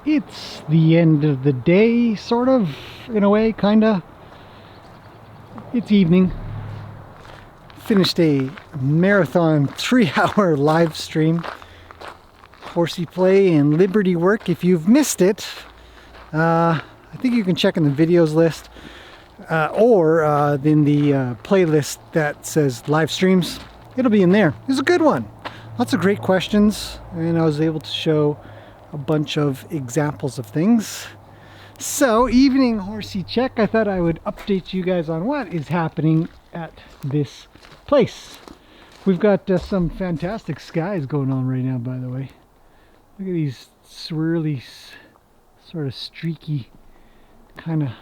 It's the end of the day, sort of, in a way, kinda. It's evening. Finished a marathon 3-hour live stream. Horsey play and Liberty work. If you've missed it, I think you can check in the videos list or in the playlist that says live streams. It'll be in there. It's a good one. Lots of great questions, and I was able to show a bunch of examples of things. So, evening horsey check. I thought I would update you guys on what is happening at this place. We've got some fantastic skies going on right now, by the way. Look at these swirly, sort of streaky, kind of,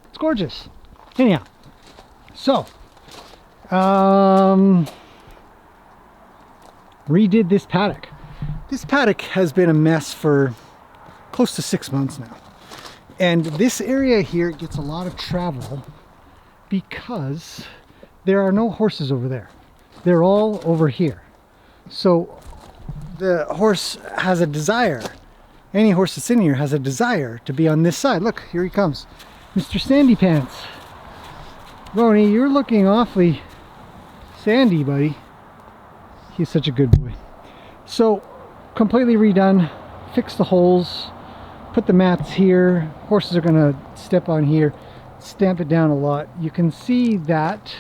it's gorgeous. Anyhow, so, redid this paddock. This paddock has been a mess for close to 6 months now. And this area here gets a lot of travel because there are no horses over there. They're all over here. So the horse has a desire. Any horse that's in here has a desire to be on this side. Look, here he comes. Mr. Sandy Pants. Roni, you're looking awfully sandy, buddy. He's such a good boy. So, completely redone, fixed the holes, put the mats here. Horses are gonna step on here, stamp it down a lot. You can see that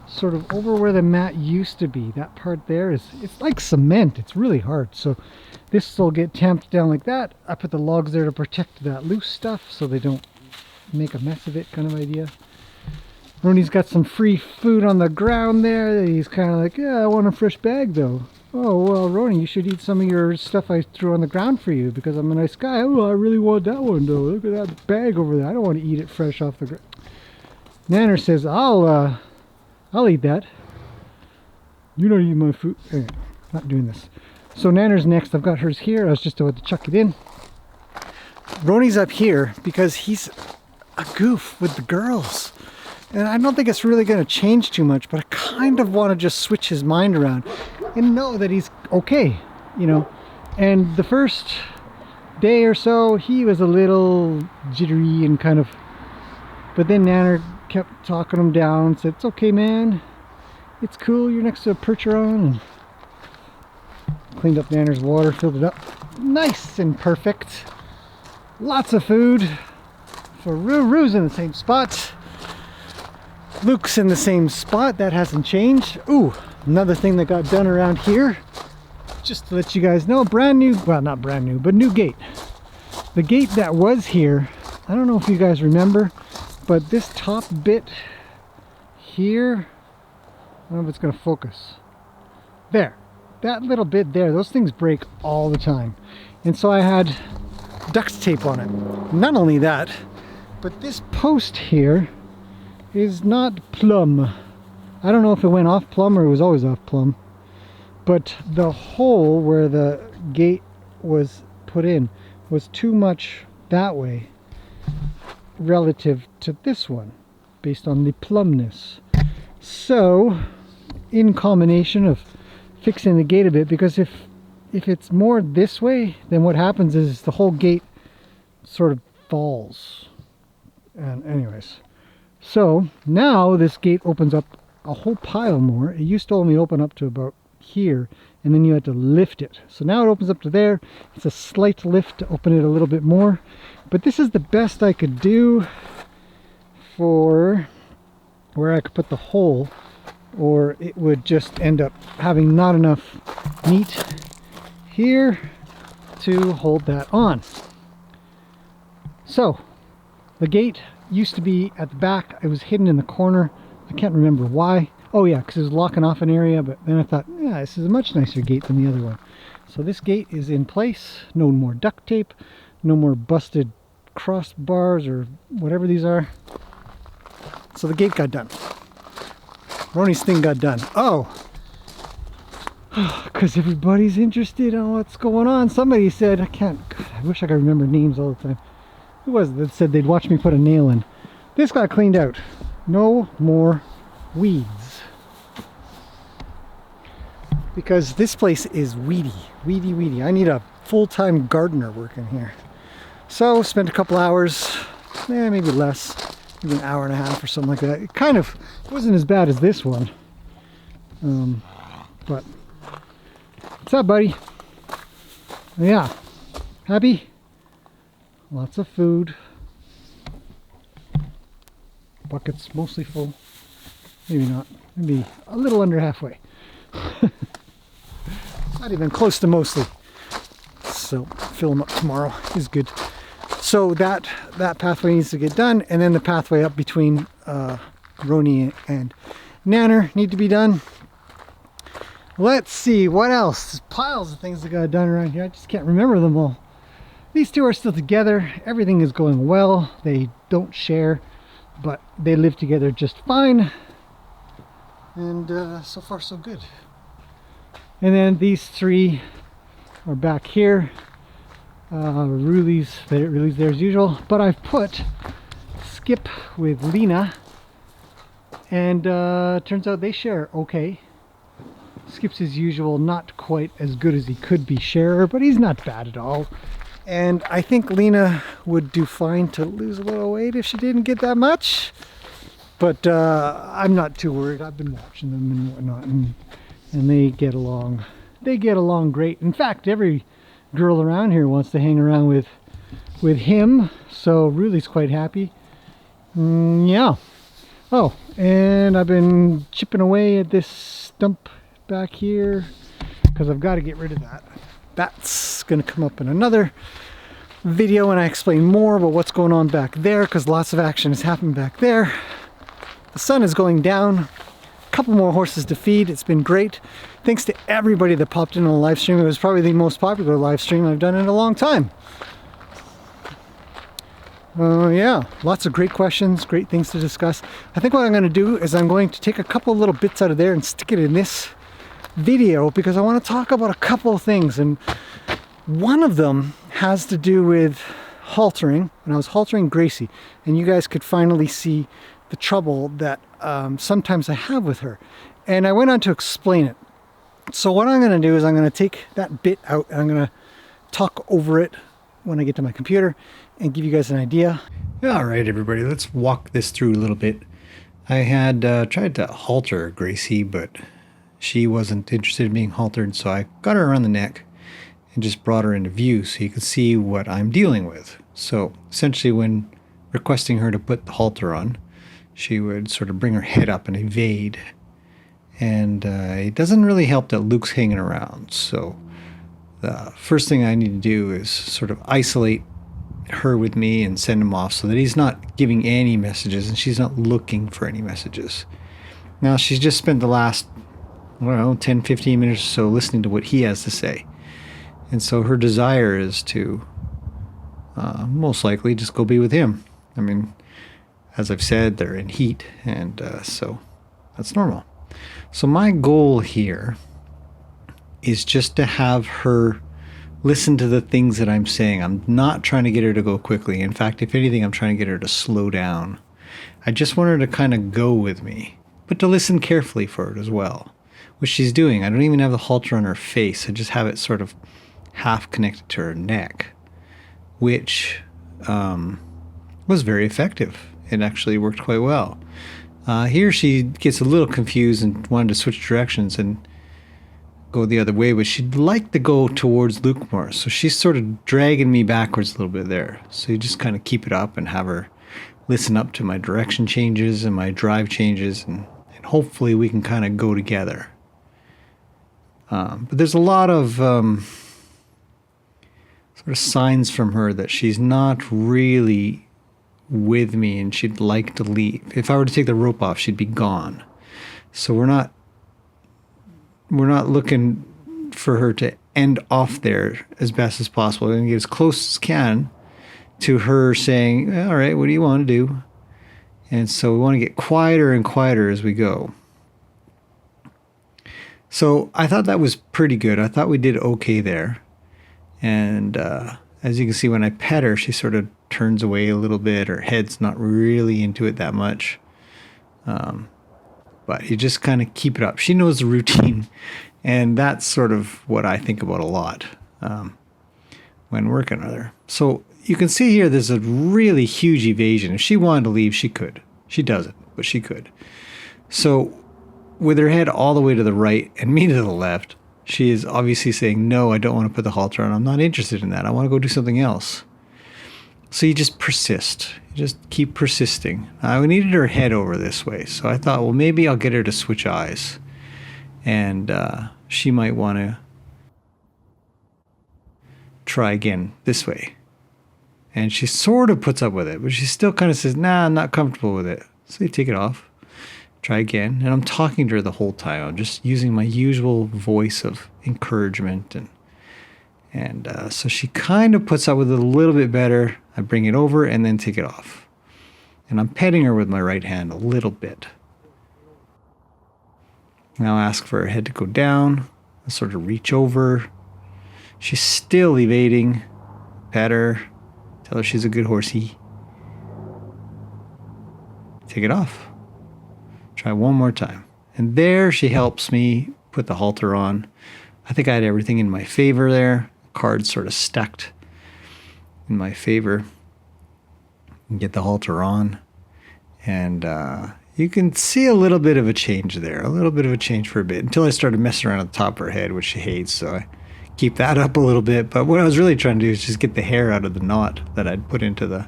sort of over where the mat used to be. That part there it's like cement. It's really hard. So this will get tamped down like that. I put the logs there to protect that loose stuff so they don't make a mess of it, kind of idea. Roni's got some free food on the ground there. He's kind of like, yeah, I want a fresh bag though. Oh, well, Roni, you should eat some of your stuff I threw on the ground for you because I'm a nice guy. Oh, I really want that one though. Look at that bag over there. I don't want to eat it fresh off the ground. Nanner says, I'll eat that. You don't eat my food. Anyway, not doing this. So Nanner's next. I've got hers here. I was just about to chuck it in. Roni's up here because he's a goof with the girls. And I don't think it's really going to change too much, but I kind of want to just switch his mind around and know that he's okay, you know. And the first day or so, he was a little jittery and kind of, but then Nanner kept talking him down, said, it's okay, man. It's cool. You're next to a Percheron. And cleaned up Nanner's water, filled it up. Nice and perfect. Lots of food. So Rue's in the same spot. Luke's in the same spot. That hasn't changed. Ooh, another thing that got done around here. Just to let you guys know, brand new, well, not brand new, but new gate. The gate that was here, I don't know if you guys remember, but this top bit here, I don't know if it's going to focus. There, that little bit there, those things break all the time. And so I had duct tape on it. Not only that, but this post here is not plumb. I don't know if it went off plumb or it was always off plumb. But the hole where the gate was put in was too much that way relative to this one, based on the plumbness. So, in combination of fixing the gate a bit, because if it's more this way, then what happens is the whole gate sort of falls. And anyways, so now this gate opens up a whole pile more. It used to only open up to about here, and then you had to lift it. So now it opens up to there. It's a slight lift to open it a little bit more. But this is the best I could do for where I could put the hole, or it would just end up having not enough meat here to hold that on. So the gate used to be at the back. It was hidden in the corner. I can't remember why. Oh yeah, because it was locking off an area, but then I thought, yeah, this is a much nicer gate than the other one. So this gate is in place. No more duct tape, no more busted crossbars or whatever these are. So the gate got done. Roni's thing got done. Oh, because everybody's interested in what's going on. Somebody said, God, I wish I could remember names all the time. Who was it that said they'd watch me put a nail in? This got cleaned out. No more weeds. Because this place is weedy. I need a full-time gardener working here. So spent a couple hours, maybe less, maybe an hour and a half or something like that. It wasn't as bad as this one. But what's up, buddy? Yeah, happy? Lots of food. Buckets mostly full. Maybe not. Maybe a little under halfway. Not even close to mostly. So fill them up tomorrow is good. So that pathway needs to get done, and then the pathway up between Roni and Nanner need to be done. Let's see what else. There's piles of things that got done around here. I just can't remember them all. These two are still together. Everything is going well. They don't share, but they live together just fine. And so far so good. And then these three are back here. Ruli's there as usual, but I've put Skip with Lena, and turns out they share okay. Skip's as usual, not quite as good as he could be sharer, but he's not bad at all. And I think Lena would do fine to lose a little weight if she didn't get that much. But I'm not too worried. I've been watching them and whatnot, and they get along. They get along great. In fact, every girl around here wants to hang around with him, so Ruli's quite happy. Yeah. Oh, and I've been chipping away at this stump back here because I've got to get rid of that. That's going to come up in another video, and I explain more about what's going on back there because lots of action has happened back there. The sun is going down. A couple more horses to feed. It's been great. Thanks to everybody that popped in on the live stream. It was probably the most popular live stream I've done in a long time. Yeah, lots of great questions, great things to discuss. I think what I'm going to do is I'm going to take a couple little bits out of there and stick it in this video because I want to talk about a couple of things, and one of them has to do with haltering. When I was haltering Gracie, and you guys could finally see the trouble that sometimes I have with her, and I went on to explain it. So what I'm going to do is I'm going to take that bit out and I'm going to talk over it when I get to my computer and give you guys an idea. All right, everybody, let's walk this through a little bit. I had tried to halter Gracie, but she wasn't interested in being haltered, so I got her around the neck and just brought her into view so you could see what I'm dealing with. So essentially, when requesting her to put the halter on, she would sort of bring her head up and evade. And it doesn't really help that Luke's hanging around. So the first thing I need to do is sort of isolate her with me and send him off so that he's not giving any messages and she's not looking for any messages. Now, she's just spent the last, 10, 15 minutes or so listening to what he has to say. And so her desire is to most likely just go be with him. I mean, as I've said, they're in heat, and so that's normal. So my goal here is just to have her listen to the things that I'm saying. I'm not trying to get her to go quickly. In fact, if anything, I'm trying to get her to slow down. I just want her to kind of go with me, but to listen carefully for it as well, which she's doing. I don't even have the halter on her face. I just have it sort of half connected to her neck, which was very effective. It actually worked quite well. Here she gets a little confused and wanted to switch directions and go the other way, but she'd like to go towards Luke more. So she's sort of dragging me backwards a little bit there. So you just kind of keep it up and have her listen up to my direction changes and my drive changes, and hopefully we can kind of go together. But there's a lot of sort of signs from her that she's not really with me and she'd like to leave. If I were to take the rope off, she'd be gone. So we're not looking for her to end off there as best as possible. We're going to get as close as can to her saying, all right, what do you want to do? And so we want to get quieter and quieter as we go. So I thought that was pretty good. I thought we did okay there. And as you can see, when I pet her, she sort of turns away a little bit. Her head's not really into it that much. But you just kind of keep it up. She knows the routine. And that's sort of what I think about a lot when working with her. So you can see here there's a really huge evasion. If she wanted to leave, she could. She doesn't, but she could. So with her head all the way to the right and me to the left, she is obviously saying, no, I don't want to put the halter on. I'm not interested in that. I want to go do something else. So you just persist. You just keep persisting. I needed her head over this way. So I thought, well, maybe I'll get her to switch eyes. And she might want to try again this way. And she sort of puts up with it, but she still kind of says, nah, I'm not comfortable with it. So you take it off. Try again. And I'm talking to her the whole time. I'm just using my usual voice of encouragement. And so she kind of puts up with it a little bit better. I bring it over and then take it off. And I'm petting her with my right hand a little bit. Now ask for her head to go down. I sort of reach over. She's still evading. Pet her. Tell her she's a good horsey. Take it off. Try one more time. And there she helps me put the halter on. I think I had everything in my favor there. Cards sort of stacked in my favor. Get the halter on. And you can see a little bit of a change there. A little bit of a change for a bit. Until I started messing around at the top of her head, which she hates. So I keep that up a little bit. But what I was really trying to do is just get the hair out of the knot that I'd put into the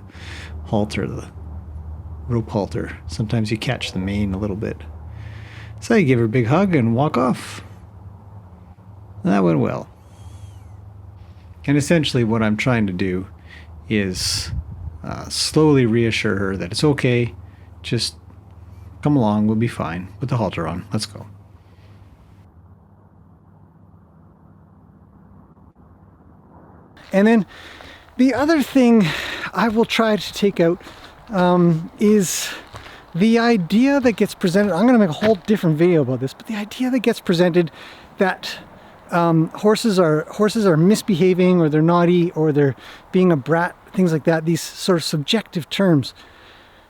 halter, the rope halter. Sometimes you catch the mane a little bit. So I give her a big hug and walk off. That went well. And essentially what I'm trying to do is slowly reassure her that it's okay. Just come along, we'll be fine. Put the halter on, let's go. And then the other thing I will try to take out is the idea that gets presented. I'm going to make a whole different video about this, but the idea that gets presented that horses are misbehaving, or they're naughty, or they're being a brat, things like that, these sort of subjective terms,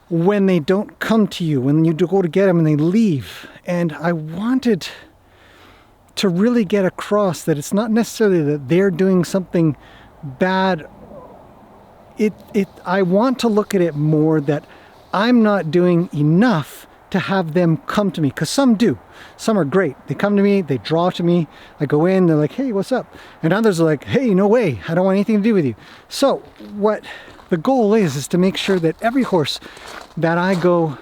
when they don't come to you, when you go to get them and they leave. And I wanted to really get across that it's not necessarily that they're doing something bad. I want to look at it more that I'm not doing enough to have them come to me, because some do. Some are great. They come to me, they draw to me, I go in, they're like, hey, what's up? And others are like, hey, no way, I don't want anything to do with you. So what the goal is to make sure that every horse that I go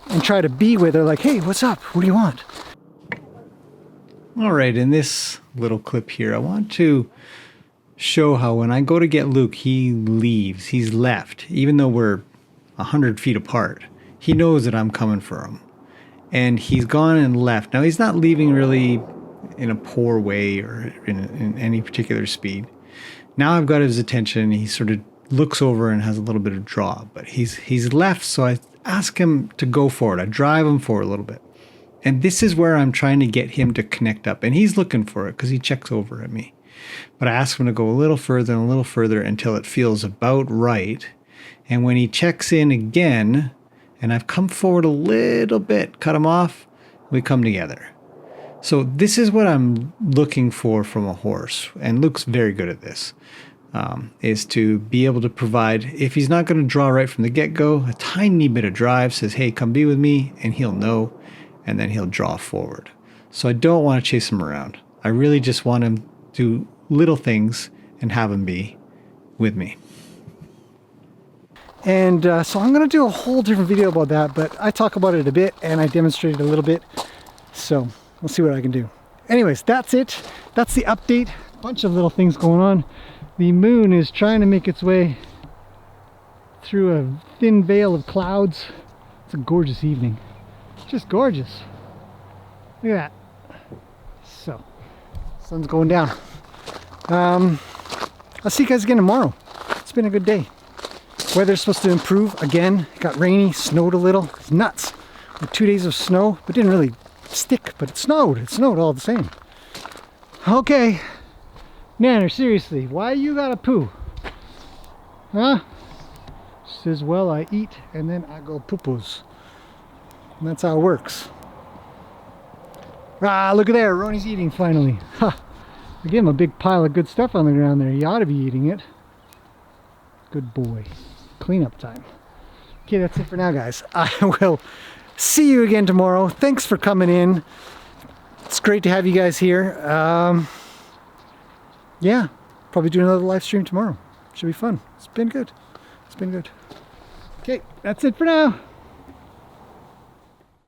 and try to be with are like, hey, what's up? What do you want? All right, in this little clip here, I want to show how when I go to get Luke, he leaves. He's left, even though we're 100 feet apart. He knows that I'm coming for him. And he's gone and left. Now, he's not leaving really in a poor way or in any particular speed. Now I've got his attention. He sort of looks over and has a little bit of draw. But he's left, so I ask him to go forward. I drive him forward a little bit. And this is where I'm trying to get him to connect up. And he's looking for it because he checks over at me. But I ask him to go a little further and a little further until it feels about right. And when he checks in again, and I've come forward a little bit, cut him off, we come together. So this is what I'm looking for from a horse. And Luke's very good at this, is to be able to provide, if he's not going to draw right from the get-go, a tiny bit of drive, says, hey, come be with me, and he'll know, and then he'll draw forward. So I don't want to chase him around. I really just want him to do little things and have him be with me. And so I'm going to do a whole different video about that, but I talk about it a bit and I demonstrate it a little bit. So we'll see what I can do. Anyways, that's it. That's the update. Bunch of little things going on. The moon is trying to make its way through a thin veil of clouds. It's a gorgeous evening. Just gorgeous. Look at that. So, sun's going down. I'll see you guys again tomorrow. It's been a good day. Weather's supposed to improve again. It got rainy, snowed a little. It's nuts. 2 days of snow, but didn't really stick, but it snowed. It snowed all the same. Okay. Nanner, seriously, why you gotta poo? Huh? She says, well, I eat and then I go poo-poos. And that's how it works. Ah, look at there. Ronnie's eating finally. Ha! I gave him a big pile of good stuff on the ground there. He ought to be eating it. Good boy. Cleanup time. Okay, that's it for now, guys. I will see you again tomorrow. Thanks for coming in. It's great to have you guys here. Yeah, probably do another live stream tomorrow. Should be fun. It's been good. It's been good. Okay, that's it for now.